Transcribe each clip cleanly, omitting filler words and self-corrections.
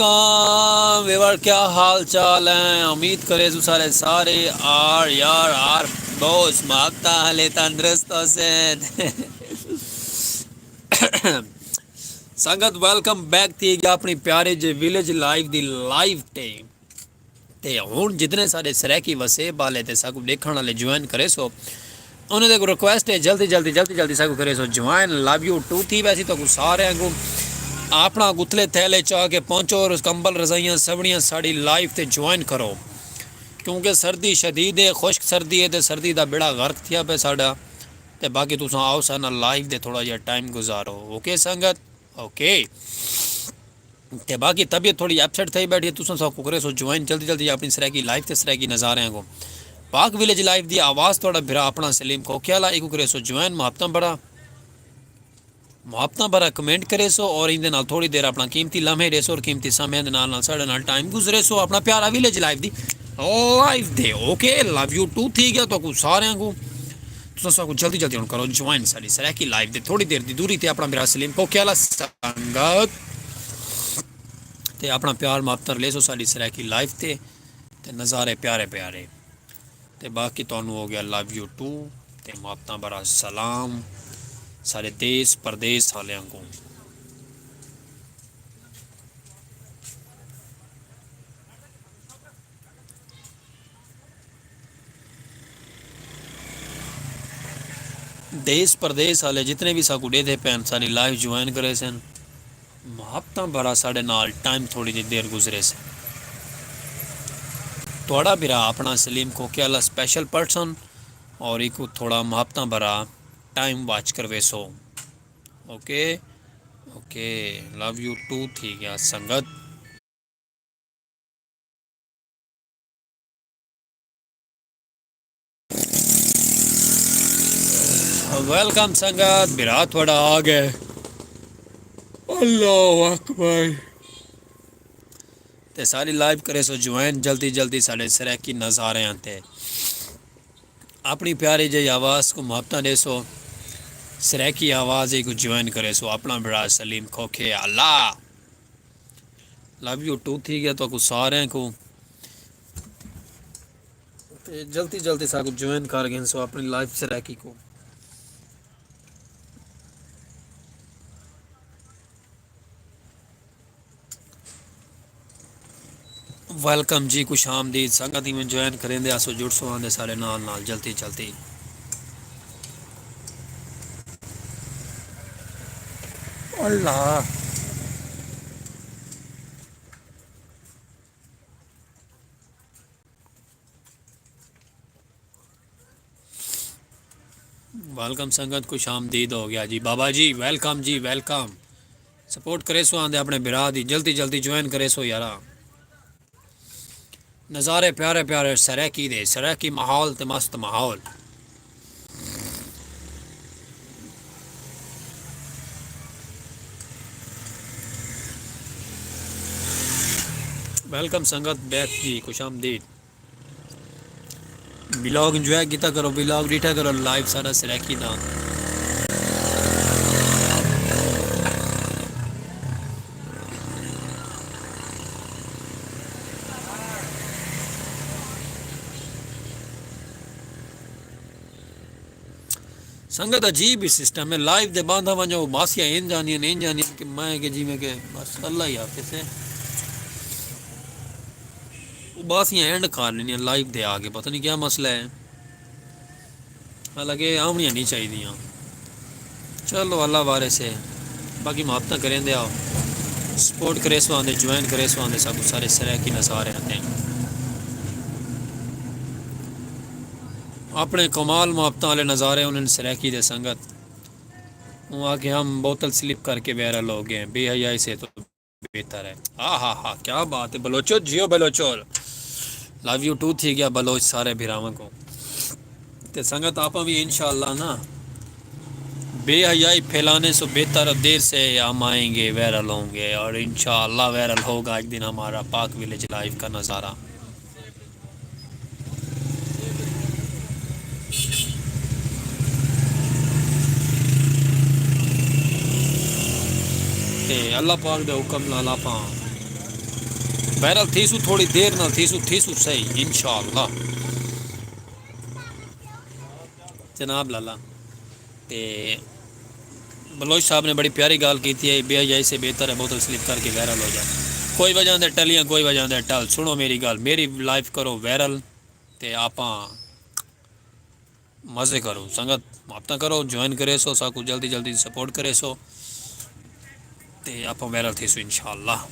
वालेकुम वेवर, क्या हाल चाल है। उम्मीद करे सारे सारे आर यार आर बोस मांगता हले तंदुरुस्त हुसैन संगत वेलकम बैक थी गया अपनी प्यारे जे विलेज लाइफ दी लाइव ते हुण जितने सारे सरैकी वसे बाले ते साकू देखण वाले ज्वाइन करे सो उन्हें को रिक्वेस्ट है जल्दी साकू करे सो ज्वाइन। लव यू टू थी वैसी तो सारे को अपना गुथले थैले चाह के पहुँचो और कंबल रजाइयाँ सबड़ियाँ साड़ी लाइफ ते ज्वाइन करो, क्योंकि सर्दी शदीद है, खुश्क सर्दी है तो सर्दी का बेड़ा गर्क थिया पे साडा। ते बाकी तुसा आओ साना लाइफ दे थोड़ा जिहा टाइम गुजारो। ओके संगत, ओके। ते बाकी तबीयत थोड़ी अपसेट थी बैठी, तुसा सबको करे सो ज्वाइन जल्दी अपनी सरैकी लाइफ ते सरैकी नज़ारे को पाक विलेज लाइफ दी आवाज़ थोड़ा बिरा अपना सलीम कोख्याला एक करे सो ज्वाइन। मुहब्बत भरा कमेंट करे सो और इन थोड़ी देर अपना कीमती लम्हे दे सो और कीमती समय साढ़े टाइम गुजरे सो अपना प्यारा विलेज लाइफ दी लाइफ दे। ओके लव यू टू थी गया तो सारे को सबको जल्दी हम करो ज्वाइन साड़ी सरैकी लाइफ दे थोड़ी देर की दूरी ते अपना मेरा सलीम कोख्याला संगत ते अपना प्यार मुहब्बत ले सो साड़ी सरैकी लाइफ ते नज़ारे प्यारे प्यारे ते बाकी तो हो गया लव यू टू ते मुहब्बत भरा सलाम सारे देश परदेश वाले को। देश परदेश वाले जितने भी साकू दे पैन सारी लाइव ज्वाइन करे सन, मुहब्बत भरा साढ़े नाल टाइम थोड़ी जी देर गुजरे से। थोड़ा बिरा अपना सलीम कोख्याला स्पेशल पर्सन और एक थोड़ा मुहब्बत भरा टाइम वाच करवे सो। Okay okay love you too थी गया संगत। वेलकम संगत, बिरा थोड़ा आ गए। अल्लाह अकबर ते सारी लाइव करे सो ज्वाइन जल्दी साढ़े सरैकी नज़ारे आते अपनी प्यारी जी आवाज़ को मुहब्बत दे सो सरैकी आवाज़ को ज्वाइन करे सो अपना बड़ा सलीम खोखे अल्लाह। लव यू टू थी गया तो सारे को जल्दी साकू ज्वाइन कर गए सो अपनी लाइफ सरैकी को। वेलकम जी, खुश आमदीद संगत में ज्वाइन करें दे आसो जुड़ सो आंदे सारे नाल जल्दी अल्लाह। वेलकम संगत, खुश आमदीद हो गया जी बाबा जी, वेलकम जी वेलकम। सपोर्ट करे सो आंदे अपने बिरा दी जल्दी ज्वाइन करे सो यारा। नज़ारे प्यारे प्यारे सरैकी दे सरैकी माहौल ते मस्त माहौल। वेलकम संगत बैक जी, खुश आमदीद। ब्लॉग इंजॉय किया करो, ब्लॉग डिठा करो लाइव सारा सरैकी दा। संगत अजीब ही सिस्टम है लाइव दे बांधा वजो बासियां इन जानियां कि मैं के जिमें के बस अल्लाह ही हाफिज़ है बासियां एंड कर लेनियां लाइव दे आगे, पता नहीं क्या मसला है। हालांकि आमनियां नहीं चाहिए। चलो अल्लाह वारे से बाकी मुहब्बत करें दे आओ सपोर्ट करे सो आंदे ज्वाइन करे सो आंदे सब सारे सरैकी नज़ारे आते हैं अपने कमाल मुहब्बत वाले नज़ारे उन्होंने सरैकी दे संगत। वो आके हम बोतल स्लिप करके वायरल हो गए बेहयाई से तो बेहतर है। हाँ क्या बात है बलोचो जियो बलोचो। लव यू टू थी गया बलोच सारे भिरावां को ते संगत आप भी इंशाल्लाह ना बेहयाई फैलाने से बेहतर देर से हम आएंगे वायरल होंगे और इंशाल्लाह वायरल होगा एक दिन हमारा पाक विलेज लाइफ का नज़ारा। ते अल्लाह पाक दे हुक्म नाल आपां वायरल थीसू थोड़ी देर ना थीसू सही इंशाअल्लाह जनाब लाला। ते बलोच साहब ने बड़ी प्यारी गाल की थी, बेहयाई से बेहतर है बोतल स्लिप करके वायरल हो जाए। कोई वजह दे टलियां कोई वजह दे टल, सुनो मेरी गल, मेरी लाइफ करो वायरल ते आपां मज़े करो, संगत अपना करो ज्वाइन करे सो, साकू जल्दी जल्दी सपोर्ट करे सो ते आपां वायरल थी सो इंशाअल्लाह।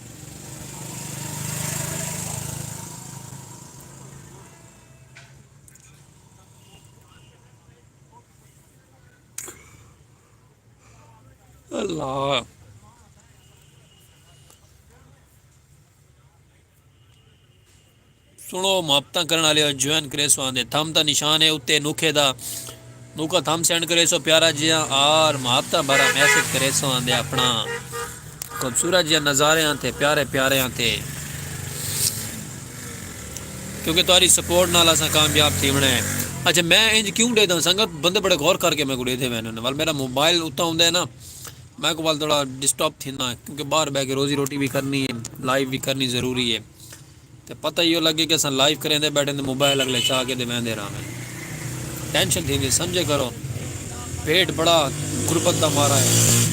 अल्लाह सुनो मुहब्बत करने वाले ज्वाइन करे सो, आंदे थम का निशान है उत्ते नुखे दा, नुका थम सेंड करे सो प्यारा जिया और मुहब्बत भरा मैसेज करे सो, आंदे अपना खूबसूरत जिया नज़ारे आते प्यारे प्यारे आते, क्योंकि तुम्हारी सपोर्ट नाल असा कामयाब थी बने। अच्छा मैं इंज क्यों देता संगत, बंदे बड़े गौर करके मैं को देते मैंने वाल मेरा मोबाइल उतना होंगे है ना, मैं को वाल थोड़ा डिस्टर्ब थी ना, क्योंकि बाहर बह के रोजी रोटी भी करनी है, लाइव भी करनी ज़रूरी है। तो पता ही लगे कि अस लाइव करें बैठे तो मोबाइल अगले चाह के वहदे रहा मैं, टेंशन थी समझे करो, पेट बड़ा गुरबत का मारा है।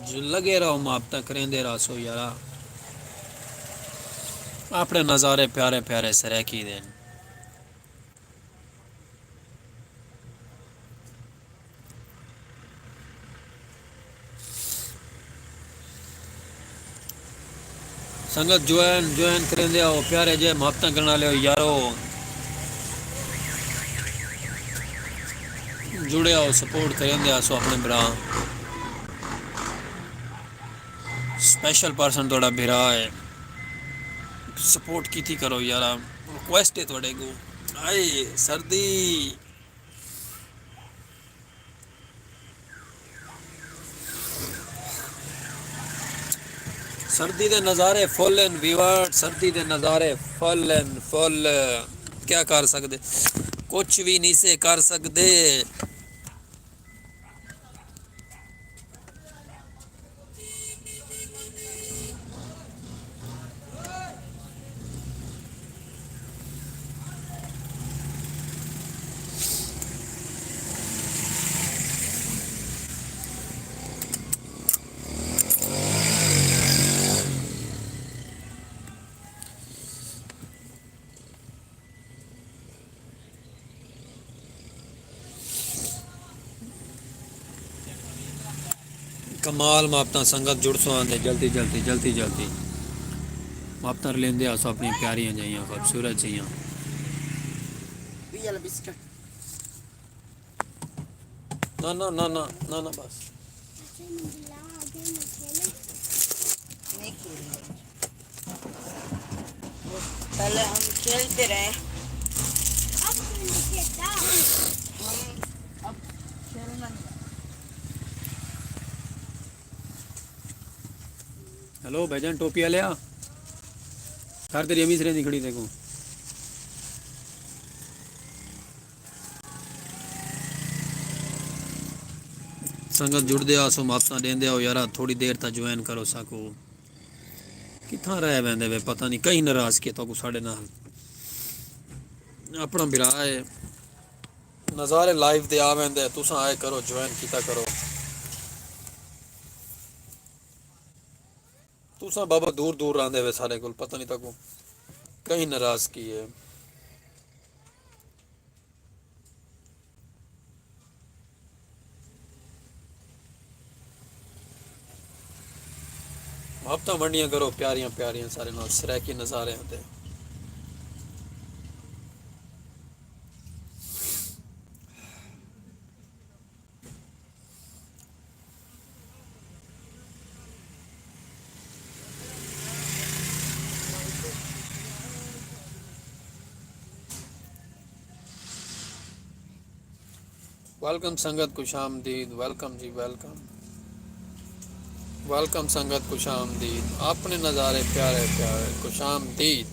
जो लगे रहो मुहब्बत करेंदे रहो सो यारा, अपने नज़ारे प्यारे प्यारे सराकी देन। संगत ज्वाइन ज्वाइन करेंदे आओ प्यारे जे मुहब्बत करने वाले हो यारो, जुड़े आओ सपोर्ट करेंदे आसो अपने भरा, स्पेशल पर्सन थोड़ा भरा है, सपोर्ट की थी करो यारा, रिक्वेस्ट है थोड़े को। आए सर्दी सर्दी दे नज़ारे फुल एंड वीवर, सर्दी दे नज़ारे फुल एंड फुल, क्या कर सकते, कुछ भी नहीं से कर सकते। कमाल मुहब्बत संगत जुड़ सो आंदे जल्दी जल्दी जल्दी जल्दी मुहब्बत लेंदे आसो अपनी प्यारियां जाइयां खूबसूरत जाइयां। ना ना ना ना ना ना बस पहले हम खेलते रहे, अब खेलना। हेलो भाईजान टोपी आ लिया घर तेरी अमी सिरे खड़ी देखो। संगत जुड़दे आसो मुहब्बत देंदे आओ यारा, थोड़ी देर तक ज्वाइन करो साको, कितना रह वेंदे वे पता नहीं, कहीं नाराज किया तो साढ़े नाल अपना बिरा है, नज़ारे लाइव दे आ वेंदे, तुसा आए करो ज्वाइन कीता करो, तुसा बाबा दूर दूर आंदे वे सारे को पता नहीं तको कहीं नाराज की है। मुहब्बत वंडियां करो प्यारियां प्यारियां सारे नाल सराकी नज़ारे आंदे। वेलकम संगत खुश आमदीद, वेलकम जी वेलकम वेलकम संगत, खुश आमदीद। अपने नज़ारे प्यारे प्यारे, खुश आमदीद।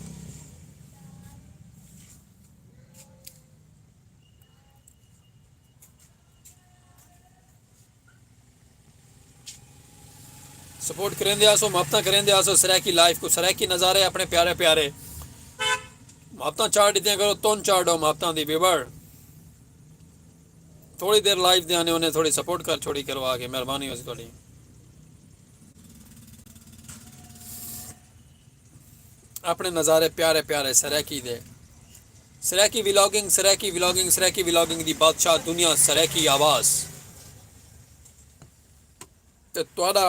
सपोर्ट करेंदे आसो, मुहब्बत करेंदे आसो सराकी लाइफ को, सराकी नज़ारे अपने प्यारे प्यारे। मुहब्बत चार दित्तियां करो, तुन चाड़ो मुहब्बत दी बिबड़। थोड़ी देर लाइव दे आने उन्हें थोड़ी सपोर्ट कर छोड़ी करवा के, मेहरबानी होगी थोड़ी। अपने नज़ारे प्यारे प्यारे सराकी दे। सराकी व्लॉगिंग, सराकी व्लॉगिंग, सराकी व्लॉगिंग दी बादशाह दुनिया, सराकी आवाज़। ते तुहाडा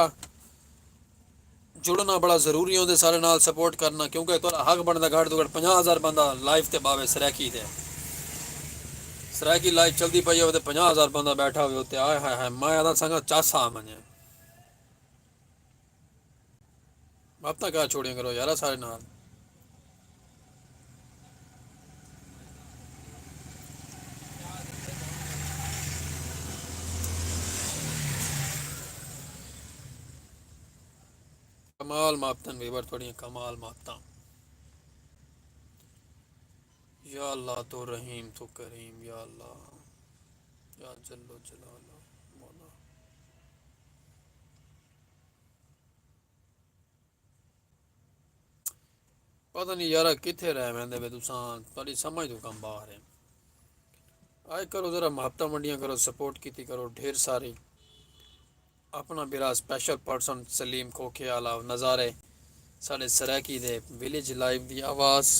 जुड़ना बड़ा ज़रूरी होंदे सारे नाल, सपोर्ट करना, क्योंकि तुहाडा हक बनदा घट तो घट 50,000 बंदा लाइव ते बावे सराकी दे। सराकी लाइव चलती पई हो 50,000 बंदा बैठा हुए उत्ते। आए हाय हाय, मैं आदा संगा चासा मने अब तक क्या छोड़िया करो यार सारे नाल। कमाल मापतन वीवर थोड़ी कमाल मापता। या अल्लाह तो रहीम तो करीम, या अल्लाह या जल्लो जलालो मौला। पता नहीं यार किथे रह वेंदे वे तुसां, थोड़ी समझ तो कम बाहर है। आए करो जरा मुहब्बत मंडियां करो, सपोर्ट की करो ढेर सारी। अपना बिरा स्पेशल पर्सन सलीम खोखे आला नज़ारे साढ़े सराकी दे विलेज लाइव दी आवाज़।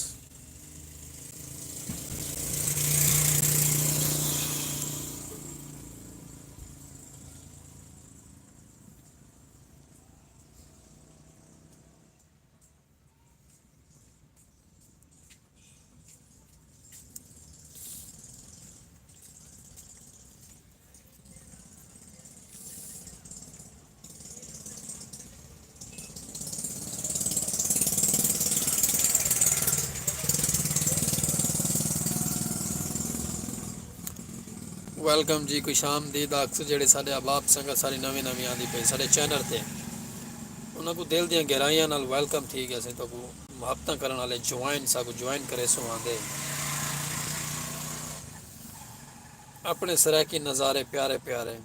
वेलकम जी, खुश आमदीद। अक्सर जेडे साडे अहबाब संगत सारी नवी नवी आंदी पे साडे चैनल ते, उन्हां को दिल दियां गहराइयां नाल वेलकम थी गया से। तो को मुहब्बत करन वाले ज्वाइन सा को ज्वाइन करे सो आंदे। अपने सराकी नज़ारे प्यारे प्यारे।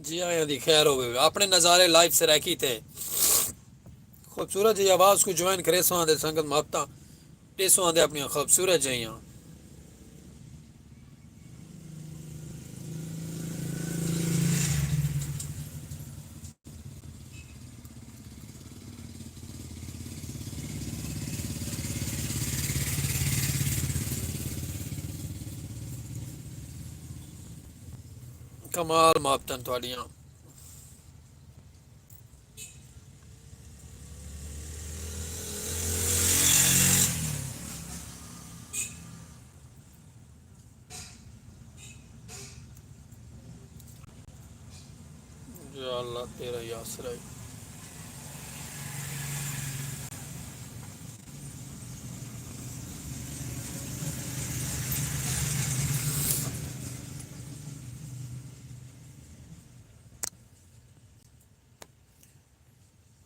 जी आया दी खैर हो अपने नज़ारे लाइव सराकी थे। खूबसूरत जी आवाज़ को ज्वाइन करे सो आंदे संगत मुहब्बत टेसो आंदे अपनी खूबसूरत जइयां। कमाल मुहब्बतां तुहाडियां। या अल्लाह तेरा ही आसरा है।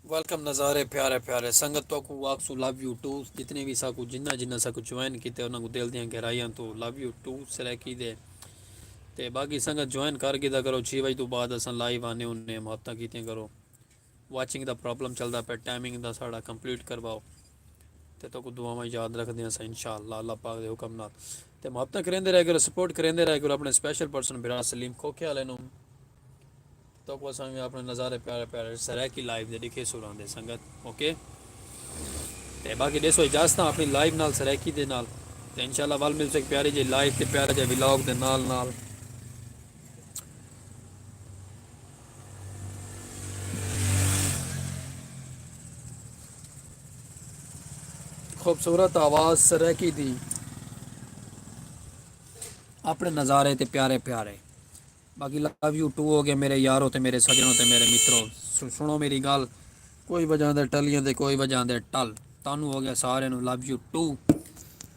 वेलकम नज़ारे प्यारे प्यारे संगत तो को वाकसू लव यू टू। जितने भी साकू जिन्ना जिन्ना साकू ज्वाइन किते उन्हां को दिल दियां गहराइयां तो लव यू टू सराकी दे। ते बाकी संगत ज्वाइन कर गिदा करो 6 बजे तो बाद असां लाइव आने उन्ने मुहब्बतां कीतियां करो। वाचिंग दा प्रॉब्लम चलदा पे, टाइमिंग दा साड़ा कंप्लीट करवाओ ते तो को दुआवां याद रखदे असां इंशाअल्लाह अल्लाह पाक दे हुक्म नाल। ते मुहब्बतां करेंदे रह करो, सपोर्ट करेंदे रह करो अपने स्पेशल पर्सन बिरा सलीम खोखे वाले नूं। तो को असां अपने नज़ारे प्यारे प्यारे सराकी लाइव दे दिखे सुरां दे संगत। ओके ते बाकी देसो इजाजत अपनी लाइव नाल सराकी दे नाल। ते इंशाअल्लाह वल मिल सक प्यारी जी लाइव ते प्यारे जे व्लॉग दे नाल नाल। खूबसूरत आवाज़ सराकी दी, अपने नज़ारे ते प्यारे प्यारे। बाकी लव यू टू हो गए मेरे यारों ते मेरे सजनों ते मेरे मित्रों। सुनो मेरी गल, कोई वजांदे टलियां ते कोई वजांदे टल। तानू हो गया सारे नु लव यू टू।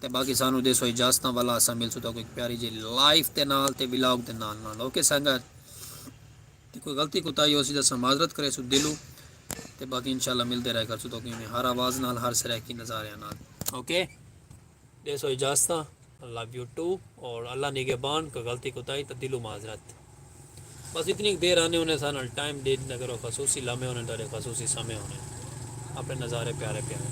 ते बाकी सानू देसो इजाजतां वाला असा मिल सुदा कोई प्यारी जी लाइफ ते नाल ते व्लॉग दे नाल ओके संगत। ते कोई गलती कोताही हो सी दस माजरत करे सु दिलू। ते बाकी इंशाल्लाह मिलते रह कर सुदो कि हर आवाज़ नाल हर सराय की नज़ारे नाल ओके। देसो इजाजतां लव यू टू और अल्लाह निगहबान को गलती कोताही तो दिलू माजरत। बस इतनी देर आने होने साल टाइम डेट न करो खसूसी लम्हे होने तेरे खसूसी समय होने अपने नज़ारे प्यारे प्यारे।